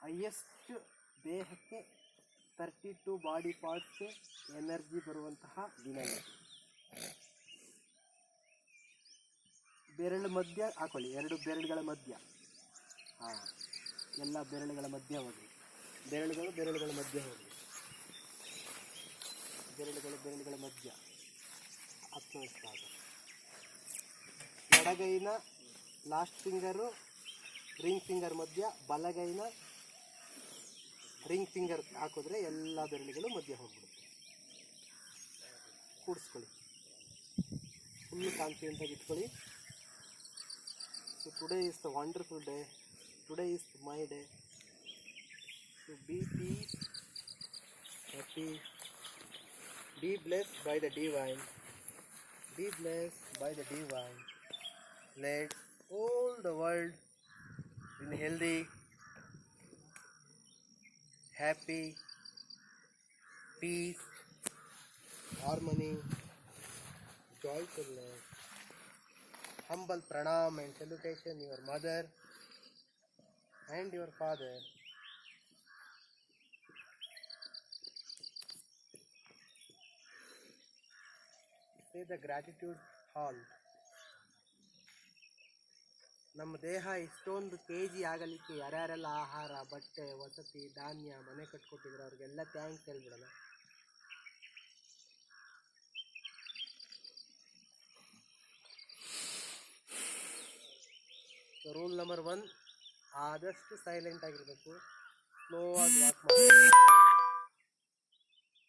Highest ದೇಹಕ್ಕೆ 32 body ಪಾರ್ಟ್ಸ್ಗೆ energy ಬರುವಂತಹ ದಿನ. ಬೆರಳು ಮಧ್ಯ ಹಾಕೊಳ್ಳಿ, 2 ಬೆರಳುಗಳ ಮಧ್ಯ. ಹಾಂ, ಎಲ್ಲ ಬೆರಳುಗಳ ಮಧ್ಯ ಹೋಗಲಿ. ಬೆರಳುಗಳ ಮಧ್ಯ ಹೋಗಲಿ. ಬೆರಳುಗಳ ಮಧ್ಯ 10 ಸ್ಟಾರ್ಟ್. ಎಡಗೈನ ಲಾಸ್ಟ್ ಫಿಂಗರು ರಿಂಗ್ ಫಿಂಗರ್ ಮಧ್ಯ, ಬಲಗೈನ ರಿಂಗ್ ಫಿಂಗರ್ ಹಾಕಿದ್ರೆ ಎಲ್ಲ ಬೆರಳುಗಳು ಮಧ್ಯ ಹೋಗ್ಬಿಡುತ್ತೆ. ಕೂಡಿಸ್ಕೊಳ್ಳಿ, ಫುಲ್ಲು ಕಾನ್ಫಿಡೆಂಟ್ ಆಗಿ ಇಟ್ಕೊಳ್ಳಿ. So today is the wonderful day. Today is my day. So be peace, happy, be blessed by the divine. Be blessed by the divine. Let all the world in healthy, happy, peace, harmony, joyfulness. Humble pranam and salutation your mother and your father. Say the gratitude hall. ನಮ್ಮ ದೇಹ ಇಷ್ಟೊಂದು kg ಆಗಲಿಕ್ಕೆ ಯಾರ್ಯಾರೆಲ್ಲ ಆಹಾರ, ಬಟ್ಟೆ, ವಸತಿ, ಧಾನ್ಯ, ಮನೆ ಕಟ್ಕೊಟ್ಟಿದ್ರು ಅವ್ರಿಗೆಲ್ಲ ಥ್ಯಾಂಕ್ಸ್ ಹೇಳ್ಬಿಡೋಣ. ಸೊ ರೂಲ್ ನಂಬರ್ 1, ಆದಷ್ಟು ಸೈಲೆಂಟ್ ಆಗಿರಬೇಕು. ಸ್ಲೋ ಆಗಿ ವಾಕ್ ಮಾಡಬೇಕು.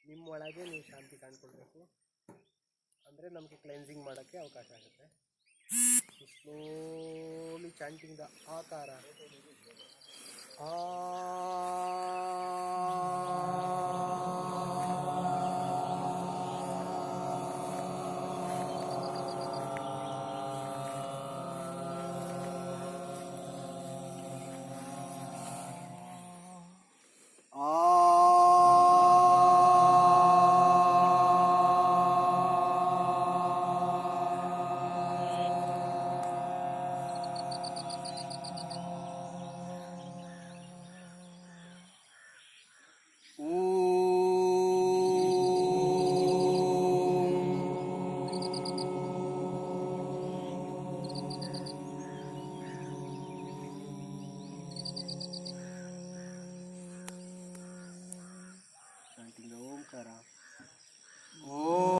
ನಿಮ್ಮೊಳಗೆ ನೀವು ಶಾಂತಿ ಕಾಣ್ಕೊಳ್ಬೇಕು. ಅಂದರೆ ನಮಗೆ ಕ್ಲೆನ್ಸಿಂಗ್ ಮಾಡೋಕ್ಕೆ ಅವಕಾಶ ಆಗುತ್ತೆ. ಸ್ಲೋಲಿ ಚಾಂಟಿಂಗ್ ದ ಆಕಾರ.